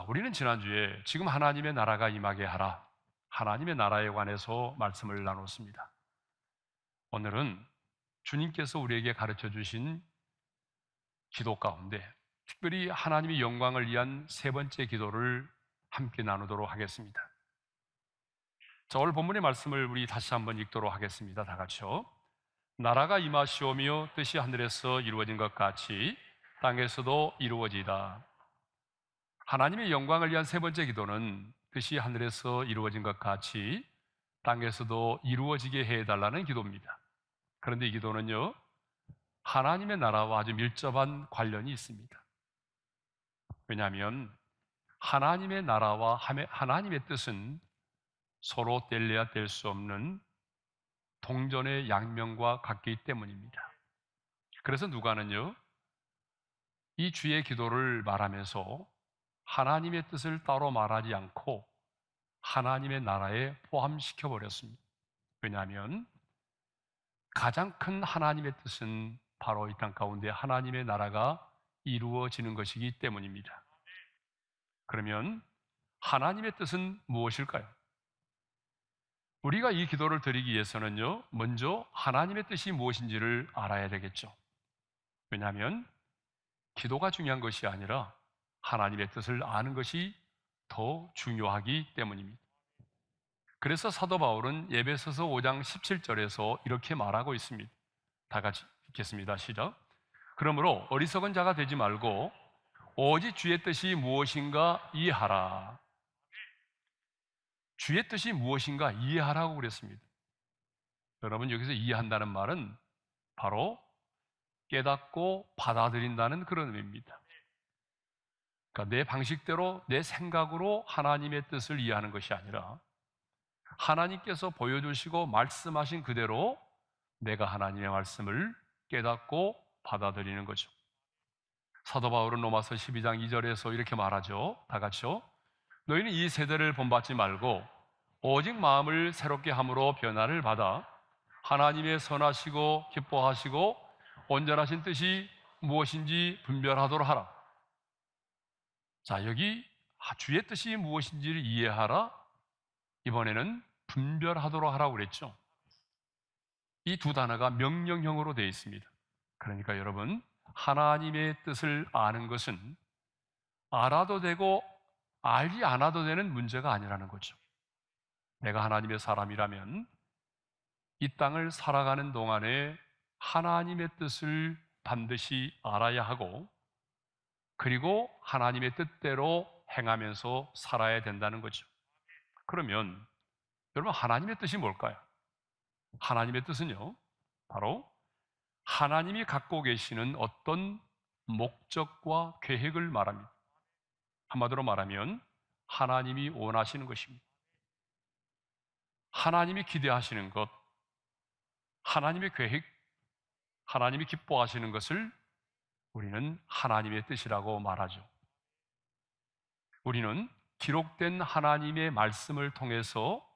우리는 지난주에 지금 하나님의 나라가 임하게 하라, 하나님의 나라에 관해서 말씀을 나눴습니다. 오늘은 주님께서 우리에게 가르쳐 주신 기도 가운데 특별히 하나님의 영광을 위한 세 번째 기도를 함께 나누도록 하겠습니다. 자, 오늘 본문의 말씀을 우리 다시 한번 읽도록 하겠습니다. 다 같이요. 나라가 임하시오며 뜻이 하늘에서 이루어진 것 같이 땅에서도 이루어지이다. 하나님의 영광을 위한 세 번째 기도는 뜻이 하늘에서 이루어진 것 같이 땅에서도 이루어지게 해달라는 기도입니다. 그런데 이 기도는요, 하나님의 나라와 아주 밀접한 관련이 있습니다. 왜냐하면 하나님의 나라와 하나님의 뜻은 서로 뗄래야 뗄 수 없는 동전의 양면과 같기 때문입니다. 그래서 누가는요, 이 주의 기도를 말하면서 하나님의 뜻을 따로 말하지 않고 하나님의 나라에 포함시켜 버렸습니다. 왜냐하면 가장 큰 하나님의 뜻은 바로 이 땅 가운데 하나님의 나라가 이루어지는 것이기 때문입니다. 그러면 하나님의 뜻은 무엇일까요? 우리가 이 기도를 드리기 위해서는요, 먼저 하나님의 뜻이 무엇인지를 알아야 되겠죠. 왜냐하면 기도가 중요한 것이 아니라 하나님의 뜻을 아는 것이 더 중요하기 때문입니다. 그래서 사도 바울은 에베소서 5장 17절에서 이렇게 말하고 있습니다. 다 같이 읽겠습니다. 시작. 그러므로 어리석은 자가 되지 말고 오직 주의 뜻이 무엇인가 이해하라. 주의 뜻이 무엇인가 이해하라고 그랬습니다. 여러분, 여기서 이해한다는 말은 바로 깨닫고 받아들인다는 그런 의미입니다. 그러니까 내 방식대로, 내 생각으로 하나님의 뜻을 이해하는 것이 아니라 하나님께서 보여주시고 말씀하신 그대로 내가 하나님의 말씀을 깨닫고 받아들이는 거죠. 사도 바울은 로마서 12장 2절에서 이렇게 말하죠. 다 같이요. 너희는 이 세대를 본받지 말고 오직 마음을 새롭게 함으로 변화를 받아 하나님의 선하시고 기뻐하시고 온전하신 뜻이 무엇인지 분별하도록 하라. 자, 여기 주의 뜻이 무엇인지를 이해하라. 이번에는 분별하도록 하라고 그랬죠. 이 두 단어가 명령형으로 되어 있습니다. 그러니까 여러분, 하나님의 뜻을 아는 것은 알아도 되고 알지 않아도 되는 문제가 아니라는 거죠. 내가 하나님의 사람이라면 이 땅을 살아가는 동안에 하나님의 뜻을 반드시 알아야 하고, 그리고 하나님의 뜻대로 행하면서 살아야 된다는 거죠. 그러면 여러분, 하나님의 뜻이 뭘까요? 하나님의 뜻은요, 바로 하나님이 갖고 계시는 어떤 목적과 계획을 말합니다. 한마디로 말하면 하나님이 원하시는 것입니다. 하나님이 기대하시는 것, 하나님의 계획, 하나님이 기뻐하시는 것을 우리는 하나님의 뜻이라고 말하죠. 우리는 기록된 하나님의 말씀을 통해서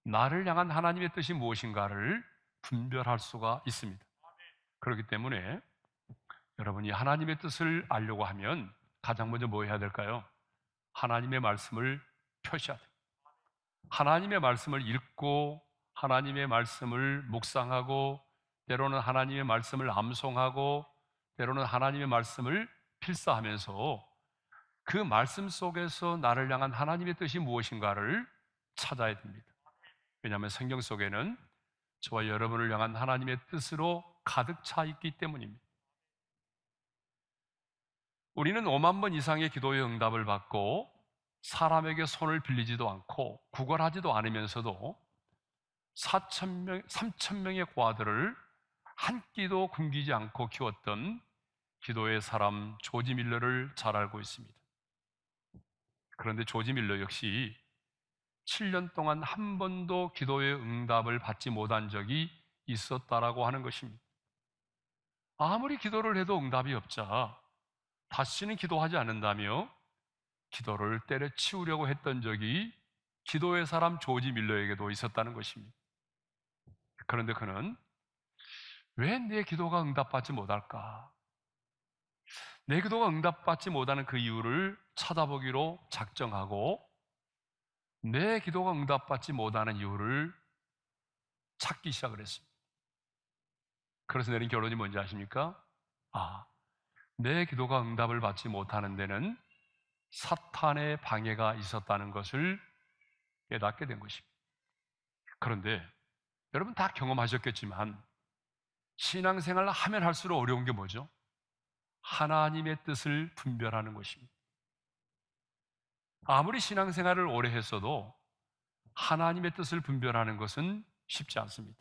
나를 향한 하나님의 뜻이 무엇인가를 분별할 수가 있습니다. 그렇기 때문에 여러분이 하나님의 뜻을 알려고 하면 가장 먼저 뭐 해야 될까요? 하나님의 말씀을 표시해야 돼요. 하나님의 말씀을 읽고 하나님의 말씀을 묵상하고 때로는 하나님의 말씀을 암송하고 때로는 하나님의 말씀을 필사하면서 그 말씀 속에서 나를 향한 하나님의 뜻이 무엇인가를 찾아야 됩니다. 왜냐하면 성경 속에는 저와 여러분을 향한 하나님의 뜻으로 가득 차 있기 때문입니다. 우리는 5만 번 이상의 기도의 응답을 받고 사람에게 손을 빌리지도 않고 구걸하지도 않으면서도 3천 명의 고아들을 한 끼도 굶기지 않고 키웠던 기도의 사람 조지 밀러를 잘 알고 있습니다. 그런데 조지 밀러 역시 7년 동안 한 번도 기도의 응답을 받지 못한 적이 있었다라고 하는 것입니다. 아무리 기도를 해도 응답이 없자 다시는 기도하지 않는다며 기도를 때려치우려고 했던 적이 기도의 사람 조지 밀러에게도 있었다는 것입니다. 그런데 그는 왜 내 기도가 응답받지 못할까? 내 기도가 응답받지 못하는 그 이유를 찾아보기로 작정하고 내 기도가 응답받지 못하는 이유를 찾기 시작을 했습니다. 그래서 내린 결론이 뭔지 아십니까? 아, 내 기도가 응답을 받지 못하는 데는 사탄의 방해가 있었다는 것을 깨닫게 된 것입니다. 그런데 여러분 다 경험하셨겠지만 신앙생활을 하면 할수록 어려운 게 뭐죠? 하나님의 뜻을 분별하는 것입니다. 아무리 신앙생활을 오래 했어도 하나님의 뜻을 분별하는 것은 쉽지 않습니다.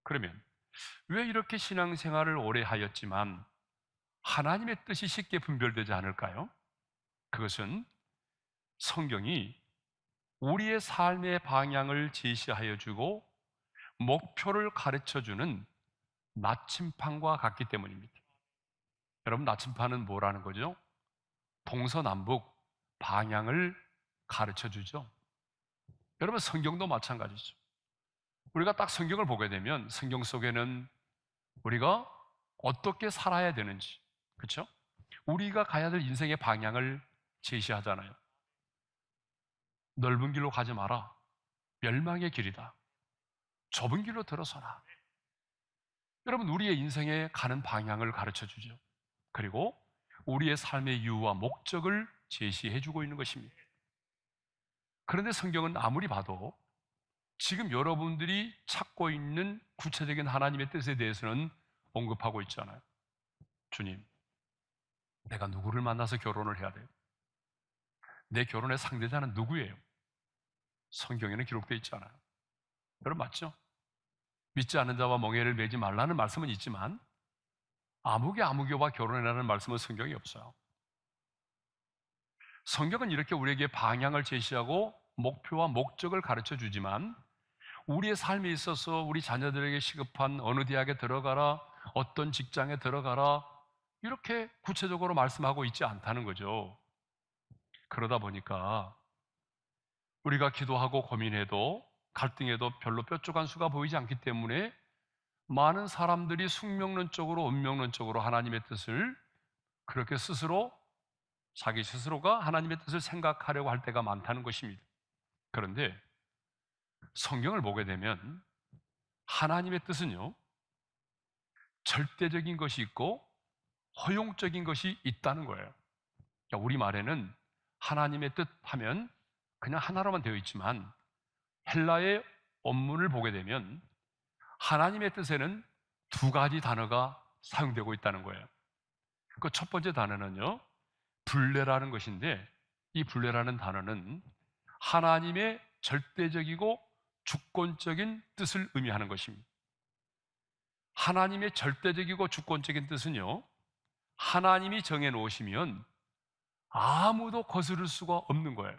그러면 왜 이렇게 신앙생활을 오래 하였지만 하나님의 뜻이 쉽게 분별되지 않을까요? 그것은 성경이 우리의 삶의 방향을 제시하여 주고 목표를 가르쳐 주는 나침판과 같기 때문입니다. 여러분, 나침판은 뭐라는 거죠? 동서남북 방향을 가르쳐 주죠. 여러분, 성경도 마찬가지죠. 우리가 딱 성경을 보게 되면 성경 속에는 우리가 어떻게 살아야 되는지, 그렇죠? 우리가 가야 될 인생의 방향을 제시하잖아요. 넓은 길로 가지 마라. 멸망의 길이다. 좁은 길로 들어서라. 여러분, 우리의 인생에 가는 방향을 가르쳐 주죠. 그리고 우리의 삶의 이유와 목적을 제시해 주고 있는 것입니다. 그런데 성경은 아무리 봐도 지금 여러분들이 찾고 있는 구체적인 하나님의 뜻에 대해서는 언급하고 있잖아요. 주님, 내가 누구를 만나서 결혼을 해야 돼요? 내 결혼의 상대자는 누구예요? 성경에는 기록되어 있잖아요. 여러분 맞죠? 믿지 않는 자와 멍에를 매지 말라는 말씀은 있지만 아무개와 결혼해라는 말씀은 성경에 없어요. 성경은 이렇게 우리에게 방향을 제시하고 목표와 목적을 가르쳐 주지만 우리의 삶에 있어서 우리 자녀들에게 시급한 어느 대학에 들어가라, 어떤 직장에 들어가라 이렇게 구체적으로 말씀하고 있지 않다는 거죠. 그러다 보니까 우리가 기도하고 고민해도 갈등해도 별로 뾰족한 수가 보이지 않기 때문에 많은 사람들이 숙명론적으로 운명론적으로 하나님의 뜻을 그렇게 자기 스스로가 하나님의 뜻을 생각하려고 할 때가 많다는 것입니다. 그런데 성경을 보게 되면 하나님의 뜻은요, 절대적인 것이 있고 허용적인 것이 있다는 거예요. 그러니까 우리말에는 하나님의 뜻 하면 그냥 하나로만 되어 있지만 헬라의 원문을 보게 되면 하나님의 뜻에는 두 가지 단어가 사용되고 있다는 거예요. 그 첫 번째 단어는요, 불례라는 것인데 이 불례라는 단어는 하나님의 절대적이고 주권적인 뜻을 의미하는 것입니다. 하나님의 절대적이고 주권적인 뜻은요, 하나님이 정해 놓으시면 아무도 거스를 수가 없는 거예요.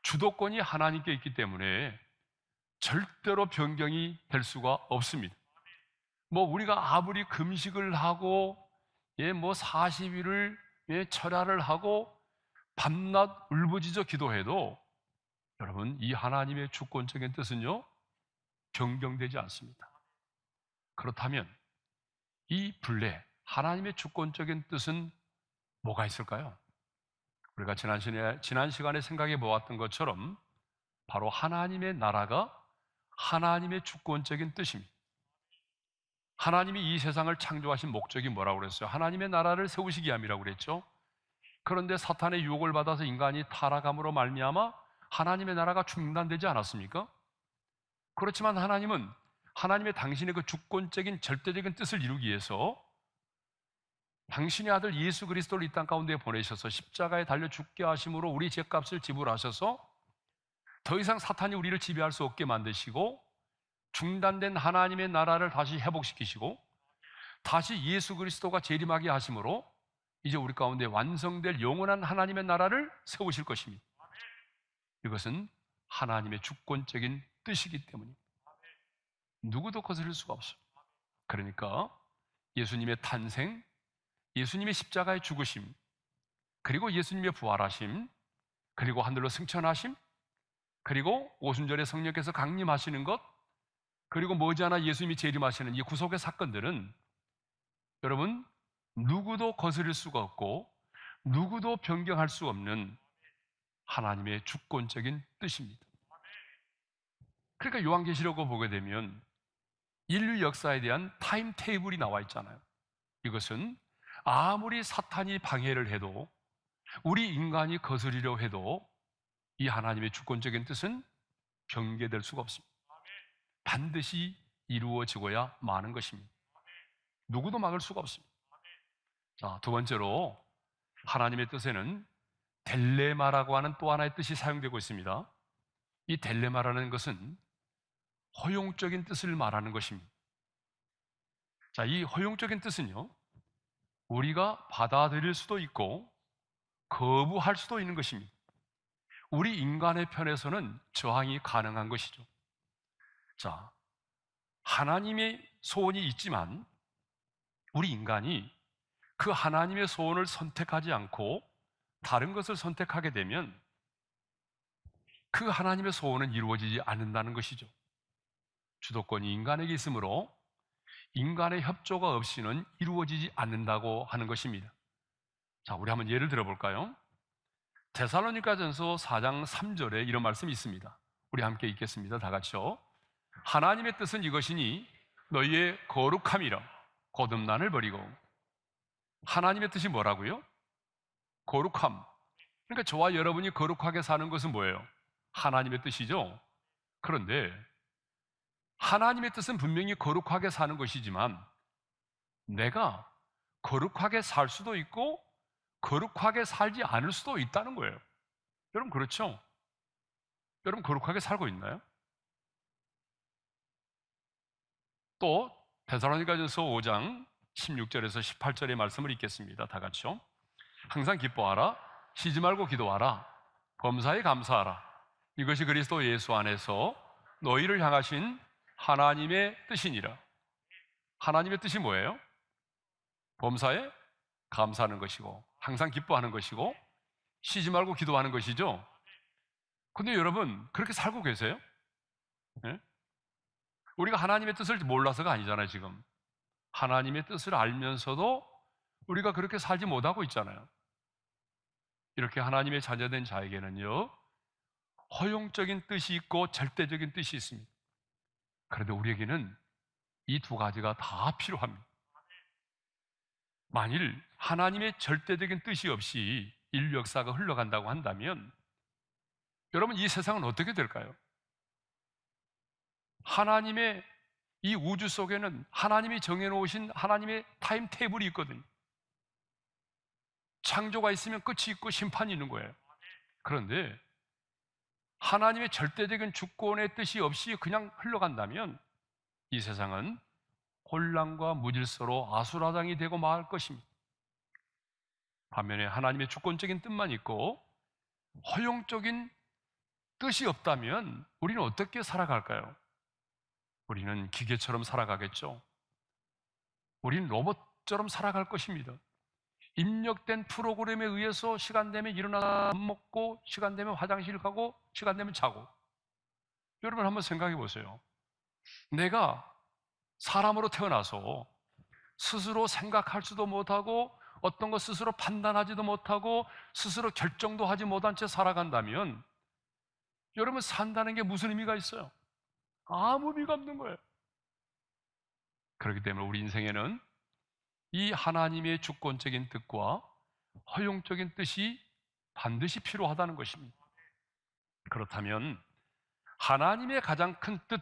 주도권이 하나님께 있기 때문에 절대로 변경이 될 수가 없습니다. 우리가 아무리 금식을 하고 40일을 철야를 하고 밤낮 울부짖어 기도해도 여러분 이 하나님의 주권적인 뜻은요 변경되지 않습니다. 그렇다면 이 분례 하나님의 주권적인 뜻은 뭐가 있을까요? 우리가 지난 시간에 생각해 보았던 것처럼 바로 하나님의 나라가 하나님의 주권적인 뜻입니다. 하나님이 이 세상을 창조하신 목적이 뭐라고 그랬어요? 하나님의 나라를 세우시기 위함이라고 그랬죠. 그런데 사탄의 유혹을 받아서 인간이 타락함으로 말미암아 하나님의 나라가 중단되지 않았습니까? 그렇지만 하나님은 하나님의 당신의 그 주권적인 절대적인 뜻을 이루기 위해서 당신의 아들 예수 그리스도를 이 땅 가운데 보내셔서 십자가에 달려 죽게 하심으로 우리 죄값을 지불하셔서 더 이상 사탄이 우리를 지배할 수 없게 만드시고 중단된 하나님의 나라를 다시 회복시키시고 다시 예수 그리스도가 재림하게 하심으로 이제 우리 가운데 완성될 영원한 하나님의 나라를 세우실 것입니다. 이것은 하나님의 주권적인 뜻이기 때문입니다. 누구도 거스를 수가 없어요. 그러니까 예수님의 탄생, 예수님의 십자가의 죽으심, 그리고 예수님의 부활하심, 그리고 하늘로 승천하심, 그리고 오순절에 성령께서 강림하시는 것, 그리고 머지않아 예수님이 재림하시는 이 구속의 사건들은 여러분 누구도 거스릴 수가 없고 누구도 변경할 수 없는 하나님의 주권적인 뜻입니다. 그러니까 요한계시록을 보게 되면 인류 역사에 대한 타임 테이블이 나와 있잖아요. 이것은 아무리 사탄이 방해를 해도, 우리 인간이 거스리려 해도 이 하나님의 주권적인 뜻은 경계될 수가 없습니다. 반드시 이루어지고야 마는 것입니다. 누구도 막을 수가 없습니다. 자, 두 번째로 하나님의 뜻에는 델레마라고 하는 또 하나의 뜻이 사용되고 있습니다. 이 델레마라는 것은 허용적인 뜻을 말하는 것입니다. 자, 이 허용적인 뜻은요, 우리가 받아들일 수도 있고 거부할 수도 있는 것입니다. 우리 인간의 편에서는 저항이 가능한 것이죠. 자, 하나님의 소원이 있지만 우리 인간이 그 하나님의 소원을 선택하지 않고 다른 것을 선택하게 되면 그 하나님의 소원은 이루어지지 않는다는 것이죠. 주도권이 인간에게 있으므로 인간의 협조가 없이는 이루어지지 않는다고 하는 것입니다. 자, 우리 한번 예를 들어볼까요? 데살로니가전서 4장 3절에 이런 말씀이 있습니다. 우리 함께 읽겠습니다. 다 같이요. 하나님의 뜻은 이것이니 너희의 거룩함이라 거듭난을 버리고. 하나님의 뜻이 뭐라고요? 거룩함. 그러니까 저와 여러분이 거룩하게 사는 것은 뭐예요? 하나님의 뜻이죠. 그런데 하나님의 뜻은 분명히 거룩하게 사는 것이지만 내가 거룩하게 살 수도 있고 거룩하게 살지 않을 수도 있다는 거예요. 여러분 그렇죠? 여러분 거룩하게 살고 있나요? 또 데살로니가전서 5장 16절에서 18절의 말씀을 읽겠습니다. 다 같이요. 항상 기뻐하라, 쉬지 말고 기도하라, 범사에 감사하라. 이것이 그리스도 예수 안에서 너희를 향하신 하나님의 뜻이니라. 하나님의 뜻이 뭐예요? 범사에 감사하는 것이고 항상 기뻐하는 것이고 쉬지 말고 기도하는 것이죠. 근데 여러분 그렇게 살고 계세요? 네? 우리가 하나님의 뜻을 몰라서가 아니잖아요. 지금 하나님의 뜻을 알면서도 우리가 그렇게 살지 못하고 있잖아요. 이렇게 하나님의 자녀된 자에게는요, 허용적인 뜻이 있고 절대적인 뜻이 있습니다. 그런데 우리에게는 이 두 가지가 다 필요합니다. 만일 하나님의 절대적인 뜻이 없이 인류 역사가 흘러간다고 한다면 여러분 이 세상은 어떻게 될까요? 하나님의 이 우주 속에는 하나님이 정해놓으신 하나님의 타임 테이블이 있거든요. 창조가 있으면 끝이 있고 심판이 있는 거예요. 그런데 하나님의 절대적인 주권의 뜻이 없이 그냥 흘러간다면 이 세상은 혼란과 무질서로 아수라장이 되고 말 것입니다. 반면에 하나님의 주권적인 뜻만 있고 허용적인 뜻이 없다면 우리는 어떻게 살아갈까요? 우리는 기계처럼 살아가겠죠. 우리는 로봇처럼 살아갈 것입니다. 입력된 프로그램에 의해서 시간 되면 일어나서 밥 먹고 시간 되면 화장실 가고 시간 되면 자고. 여러분 한번 생각해 보세요. 내가 사람으로 태어나서 스스로 생각할 수도 못하고 어떤 것 스스로 판단하지도 못하고 스스로 결정도 하지 못한 채 살아간다면 여러분 산다는 게 무슨 의미가 있어요? 아무 의미가 없는 거예요. 그렇기 때문에 우리 인생에는 이 하나님의 주권적인 뜻과 허용적인 뜻이 반드시 필요하다는 것입니다. 그렇다면 하나님의 가장 큰 뜻,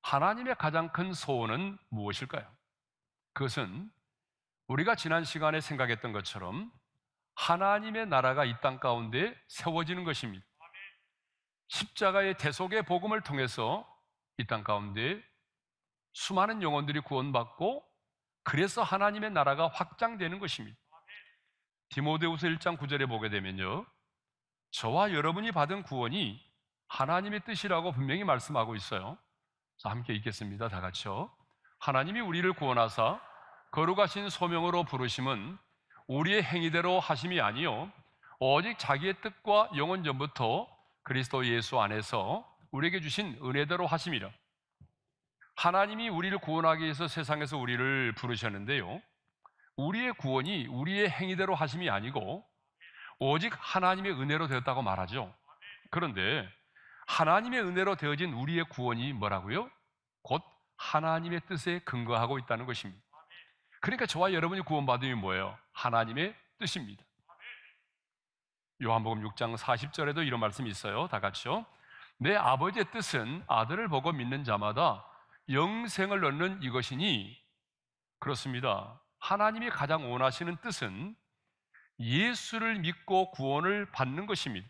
하나님의 가장 큰 소원은 무엇일까요? 그것은 우리가 지난 시간에 생각했던 것처럼 하나님의 나라가 이 땅 가운데 세워지는 것입니다. 십자가의 대속의 복음을 통해서 이 땅 가운데 수많은 영혼들이 구원받고 그래서 하나님의 나라가 확장되는 것입니다. 디모데후서 1장 9절에 보게 되면요, 저와 여러분이 받은 구원이 하나님의 뜻이라고 분명히 말씀하고 있어요. 자, 함께 읽겠습니다. 다 같이요. 하나님이 우리를 구원하사 거룩하신 소명으로 부르심은 우리의 행위대로 하심이 아니요 오직 자기의 뜻과 영원 전부터 그리스도 예수 안에서 우리에게 주신 은혜대로 하심이라. 하나님이 우리를 구원하기 위해서 세상에서 우리를 부르셨는데요, 우리의 구원이 우리의 행위대로 하심이 아니고 오직 하나님의 은혜로 되었다고 말하죠. 그런데 하나님의 은혜로 되어진 우리의 구원이 뭐라고요? 곧 하나님의 뜻에 근거하고 있다는 것입니다. 그러니까 저와 여러분이 구원받음이 뭐예요? 하나님의 뜻입니다. 요한복음 6장 40절에도 이런 말씀이 있어요. 다 같이요. 내 아버지의 뜻은 아들을 보고 믿는 자마다 영생을 얻는 이것이니, 그렇습니다. 하나님이 가장 원하시는 뜻은 예수를 믿고 구원을 받는 것입니다.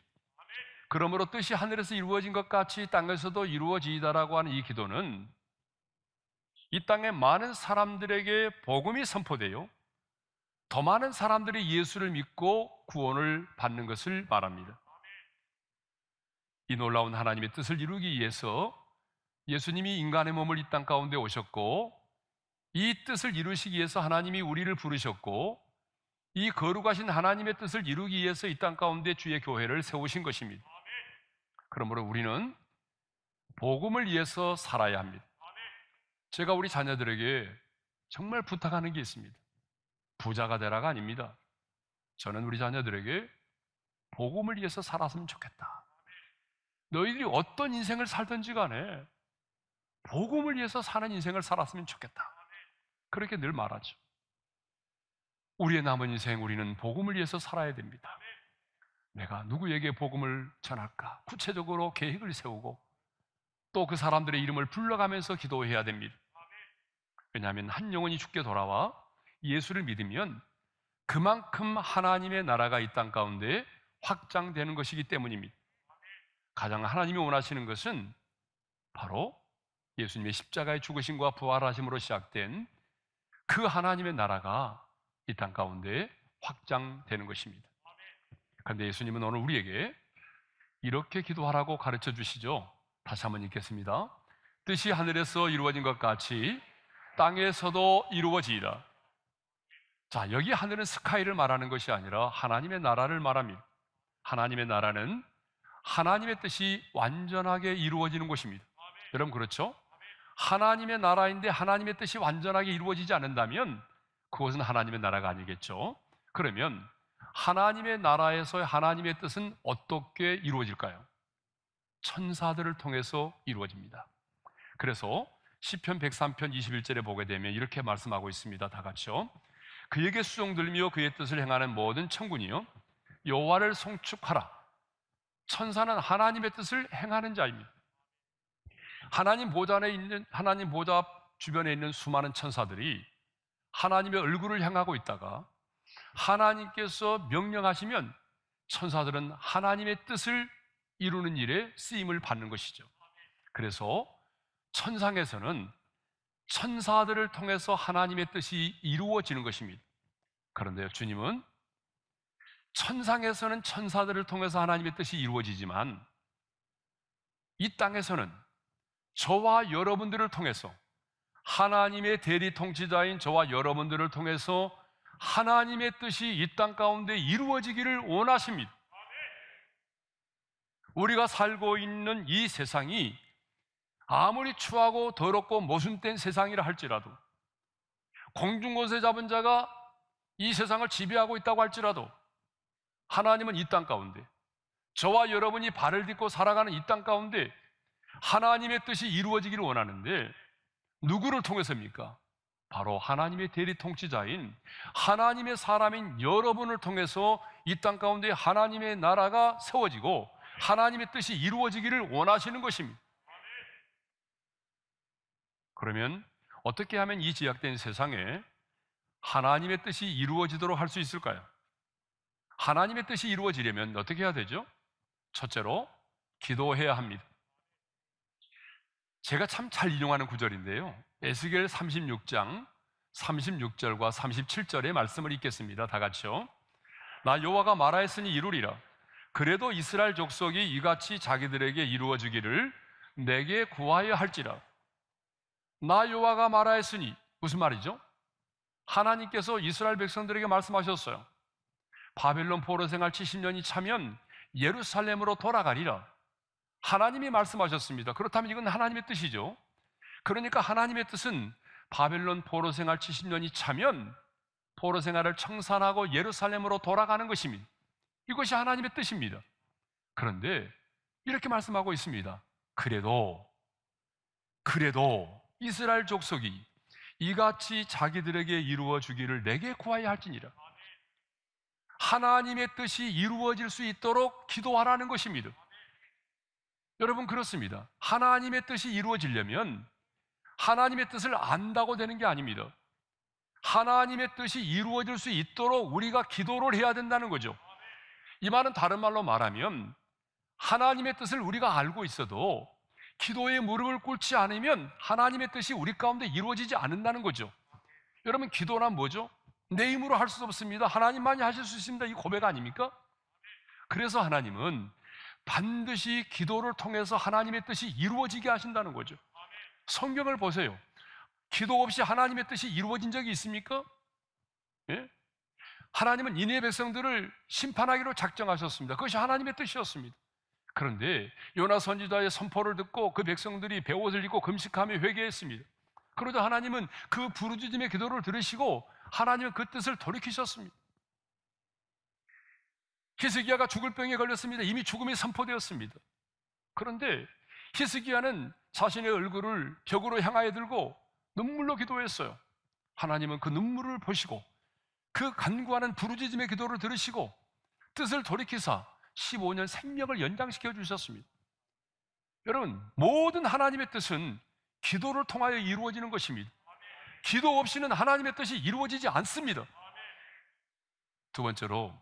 그러므로 뜻이 하늘에서 이루어진 것 같이 땅에서도 이루어지이다라고 하는 이 기도는 이 땅의 많은 사람들에게 복음이 선포되어 더 많은 사람들이 예수를 믿고 구원을 받는 것을 말합니다. 이 놀라운 하나님의 뜻을 이루기 위해서 예수님이 인간의 몸을 이 땅 가운데 오셨고, 이 뜻을 이루시기 위해서 하나님이 우리를 부르셨고, 이 거룩하신 하나님의 뜻을 이루기 위해서 이 땅 가운데 주의 교회를 세우신 것입니다. 그러므로 우리는 복음을 위해서 살아야 합니다. 제가 우리 자녀들에게 정말 부탁하는 게 있습니다. 부자가 되라가 아닙니다. 저는 우리 자녀들에게 복음을 위해서 살았으면 좋겠다. 너희들이 어떤 인생을 살든지 간에 복음을 위해서 사는 인생을 살았으면 좋겠다. 그렇게 늘 말하죠. 우리의 남은 인생 우리는 복음을 위해서 살아야 됩니다. 내가 누구에게 복음을 전할까? 구체적으로 계획을 세우고 또 그 사람들의 이름을 불러가면서 기도해야 됩니다. 왜냐하면 한 영혼이 죽게 돌아와 예수를 믿으면 그만큼 하나님의 나라가 이 땅 가운데 확장되는 것이기 때문입니다. 가장 하나님이 원하시는 것은 바로 예수님의 십자가의 죽으심과 부활하심으로 시작된 그 하나님의 나라가 이 땅 가운데 확장되는 것입니다. 그런데 예수님은 오늘 우리에게 이렇게 기도하라고 가르쳐 주시죠. 다시 한번 읽겠습니다. 뜻이 하늘에서 이루어진 것 같이 땅에서도 이루어지이다. 자, 여기 하늘은 스카이를 말하는 것이 아니라 하나님의 나라를 말합니다. 하나님의 나라는 하나님의 뜻이 완전하게 이루어지는 곳입니다. 여러분 그렇죠? 하나님의 나라인데 하나님의 뜻이 완전하게 이루어지지 않는다면 그것은 하나님의 나라가 아니겠죠. 그러면 하나님의 나라에서의 하나님의 뜻은 어떻게 이루어질까요? 천사들을 통해서 이루어집니다. 그래서 시편 103편 21절에 보게 되면 이렇게 말씀하고 있습니다. 다 같이요. 그에게 수종들며 그의 뜻을 행하는 모든 천군이요 여호와를 송축하라. 천사는 하나님의 뜻을 행하는 자입니다. 하나님 보좌 주변에 있는 수많은 천사들이 하나님의 얼굴을 향하고 있다가 하나님께서 명령하시면 천사들은 하나님의 뜻을 이루는 일에 쓰임을 받는 것이죠. 그래서 천상에서는 천사들을 통해서 하나님의 뜻이 이루어지는 것입니다. 그런데요, 주님은 천상에서는 천사들을 통해서 하나님의 뜻이 이루어지지만 이 땅에서는 저와 여러분들을 통해서 하나님의 대리 통치자인 저와 여러분들을 통해서 하나님의 뜻이 이 땅 가운데 이루어지기를 원하십니다. 우리가 살고 있는 이 세상이 아무리 추하고 더럽고 모순된 세상이라 할지라도, 공중권세 잡은 자가 이 세상을 지배하고 있다고 할지라도 하나님은 이 땅 가운데, 저와 여러분이 발을 딛고 살아가는 이 땅 가운데 하나님의 뜻이 이루어지기를 원하는데 누구를 통해서입니까? 바로 하나님의 대리 통치자인 하나님의 사람인 여러분을 통해서 이 땅 가운데 하나님의 나라가 세워지고 하나님의 뜻이 이루어지기를 원하시는 것입니다. 그러면 어떻게 하면 이 제약된 세상에 하나님의 뜻이 이루어지도록 할 수 있을까요? 하나님의 뜻이 이루어지려면 어떻게 해야 되죠? 첫째로 기도해야 합니다. 제가 참 잘 인용하는 구절인데요, 에스겔 36장 36절과 37절의 말씀을 읽겠습니다. 다 같이요. 나 여호와가 말하였으니 이루리라. 그래도 이스라엘 족속이 이같이 자기들에게 이루어지기를 내게 구하여 할지라. 나 여호와가 말하였으니, 무슨 말이죠? 하나님께서 이스라엘 백성들에게 말씀하셨어요. 바벨론 포로 생활 70년이 차면 예루살렘으로 돌아가리라. 하나님이 말씀하셨습니다. 그렇다면 이건 하나님의 뜻이죠. 그러니까 하나님의 뜻은 바벨론 포로 생활 70년이 차면 포로 생활을 청산하고 예루살렘으로 돌아가는 것입니다. 이것이 하나님의 뜻입니다. 그런데 이렇게 말씀하고 있습니다. 그래도 이스라엘 족속이 이같이 자기들에게 이루어 주기를 내게 구하여 할지니라. 하나님의 뜻이 이루어질 수 있도록 기도하라는 것입니다. 여러분, 그렇습니다. 하나님의 뜻이 이루어지려면 하나님의 뜻을 안다고 되는 게 아닙니다. 하나님의 뜻이 이루어질 수 있도록 우리가 기도를 해야 된다는 거죠. 이 말은 다른 말로 말하면 하나님의 뜻을 우리가 알고 있어도 기도에 무릎을 꿇지 않으면 하나님의 뜻이 우리 가운데 이루어지지 않는다는 거죠. 여러분, 기도란 뭐죠? 내 힘으로 할 수 없습니다. 하나님만이 하실 수 있습니다. 이 고백 아닙니까? 그래서 하나님은 반드시 기도를 통해서 하나님의 뜻이 이루어지게 하신다는 거죠. 성경을 보세요. 기도 없이 하나님의 뜻이 이루어진 적이 있습니까? 예? 하나님은 니느웨 백성들을 심판하기로 작정하셨습니다. 그것이 하나님의 뜻이었습니다. 그런데 요나 선지자의 선포를 듣고 그 백성들이 베옷을 입고 금식하며 회개했습니다. 그러자 하나님은 그 부르짖음의 기도를 들으시고 하나님은 그 뜻을 돌이키셨습니다. 히스기야가 죽을 병에 걸렸습니다. 이미 죽음이 선포되었습니다. 그런데 히스기야는 자신의 얼굴을 벽으로 향하여 들고 눈물로 기도했어요. 하나님은 그 눈물을 보시고 그 간구하는 부르짖음의 기도를 들으시고 뜻을 돌이키사 15년 생명을 연장시켜 주셨습니다. 여러분, 모든 하나님의 뜻은 기도를 통하여 이루어지는 것입니다. 기도 없이는 하나님의 뜻이 이루어지지 않습니다. 두 번째로,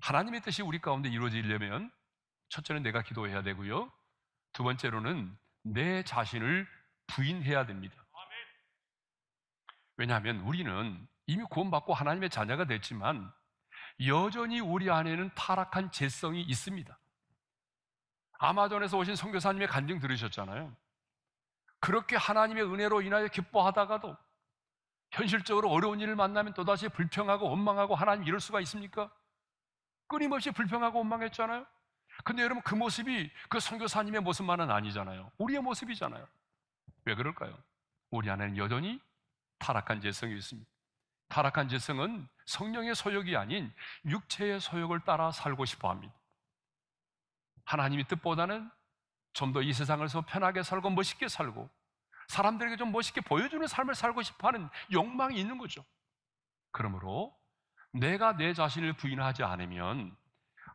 하나님의 뜻이 우리 가운데 이루어지려면 첫째는 내가 기도해야 되고요, 두 번째로는 내 자신을 부인해야 됩니다. 왜냐하면 우리는 이미 구원받고 하나님의 자녀가 됐지만 여전히 우리 안에는 타락한 죄성이 있습니다. 아마존에서 오신 선교사님의 간증 들으셨잖아요. 그렇게 하나님의 은혜로 인하여 기뻐하다가도 현실적으로 어려운 일을 만나면 또다시 불평하고 원망하고, 하나님 이럴 수가 있습니까? 끊임없이 불평하고 원망했잖아요. 근데 여러분, 그 모습이 그 선교사님의 모습만은 아니잖아요. 우리의 모습이잖아요. 왜 그럴까요? 우리 안에는 여전히 타락한 죄성이 있습니다. 타락한 죄성은 성령의 소욕이 아닌 육체의 소욕을 따라 살고 싶어 합니다. 하나님의 뜻보다는 좀 더 이 세상에서 편하게 살고 멋있게 살고 사람들에게 좀 멋있게 보여주는 삶을 살고 싶어하는 욕망이 있는 거죠. 그러므로 내가 내 자신을 부인하지 않으면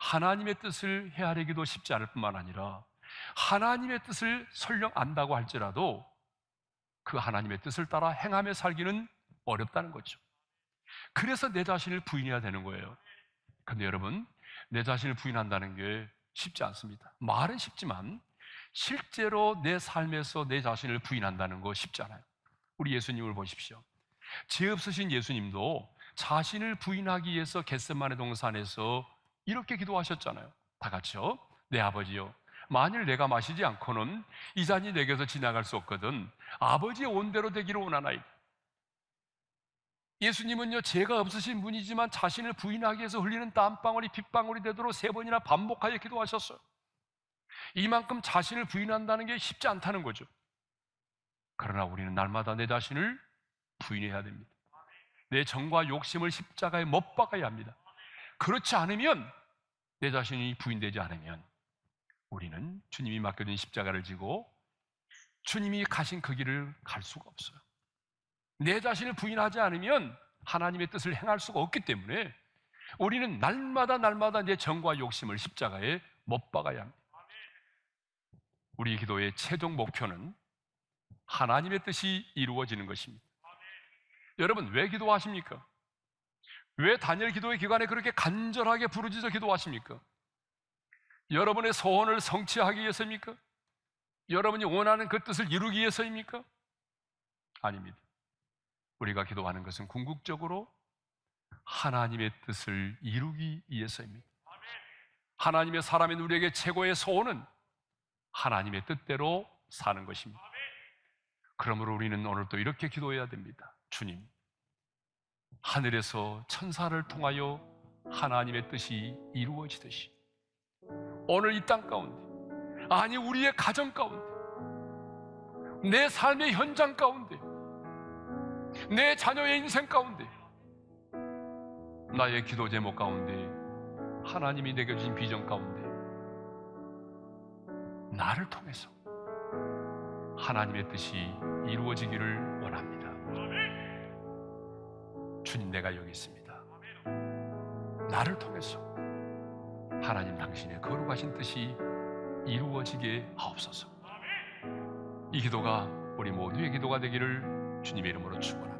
하나님의 뜻을 헤아리기도 쉽지 않을 뿐만 아니라 하나님의 뜻을 설령 안다고 할지라도 그 하나님의 뜻을 따라 행하며 살기는 어렵다는 거죠. 그래서 내 자신을 부인해야 되는 거예요. 근데 여러분, 내 자신을 부인한다는 게 쉽지 않습니다. 말은 쉽지만 실제로 내 삶에서 내 자신을 부인한다는 거 쉽지 않아요. 우리 예수님을 보십시오. 죄 없으신 예수님도 자신을 부인하기 위해서 겟세마네 동산에서 이렇게 기도하셨잖아요. 다 같이요. 내 아버지요, 만일 내가 마시지 않고는 이 잔이 내게서 지나갈 수 없거든 아버지의 온대로 되기를 원하나이다. 예수님은요, 죄가 없으신 분이지만 자신을 부인하기 위해서 흘리는 땀방울이 핏방울이 되도록 3번이나 반복하여 기도하셨어요. 이만큼 자신을 부인한다는 게 쉽지 않다는 거죠. 그러나 우리는 날마다 내 자신을 부인해야 됩니다. 내 정과 욕심을 십자가에 못 박아야 합니다. 그렇지 않으면, 내 자신이 부인되지 않으면 우리는 주님이 맡겨진 십자가를 지고 주님이 가신 그 길을 갈 수가 없어요. 내 자신을 부인하지 않으면 하나님의 뜻을 행할 수가 없기 때문에 우리는 날마다 내 정과 욕심을 십자가에 못 박아야 합니다. 우리 기도의 최종 목표는 하나님의 뜻이 이루어지는 것입니다. 여러분, 왜 기도하십니까? 왜 다니엘 기도의 기간에 그렇게 간절하게 부르짖어 기도하십니까? 여러분의 소원을 성취하기 위해서입니까? 여러분이 원하는 그 뜻을 이루기 위해서입니까? 아닙니다. 우리가 기도하는 것은 궁극적으로 하나님의 뜻을 이루기 위해서입니다. 하나님의 사람인 우리에게 최고의 소원은 하나님의 뜻대로 사는 것입니다. 그러므로 우리는 오늘 또 이렇게 기도해야 됩니다. 주님, 하늘에서 천사를 통하여 하나님의 뜻이 이루어지듯이 오늘 이 땅 가운데, 아니 우리의 가정 가운데, 내 삶의 현장 가운데, 내 자녀의 인생 가운데 나의 기도 제목 가운데, 하나님이 내게 주신 비전 가운데 나를 통해서 하나님의 뜻이 이루어지기를 원합니다. 주님, 내가 여기 있습니다. 나를 통해서 하나님 당신의 거룩하신 뜻이 이루어지게 하옵소서. 이 기도가 우리 모두의 기도가 되기를 주님의 이름으로 축원합니다.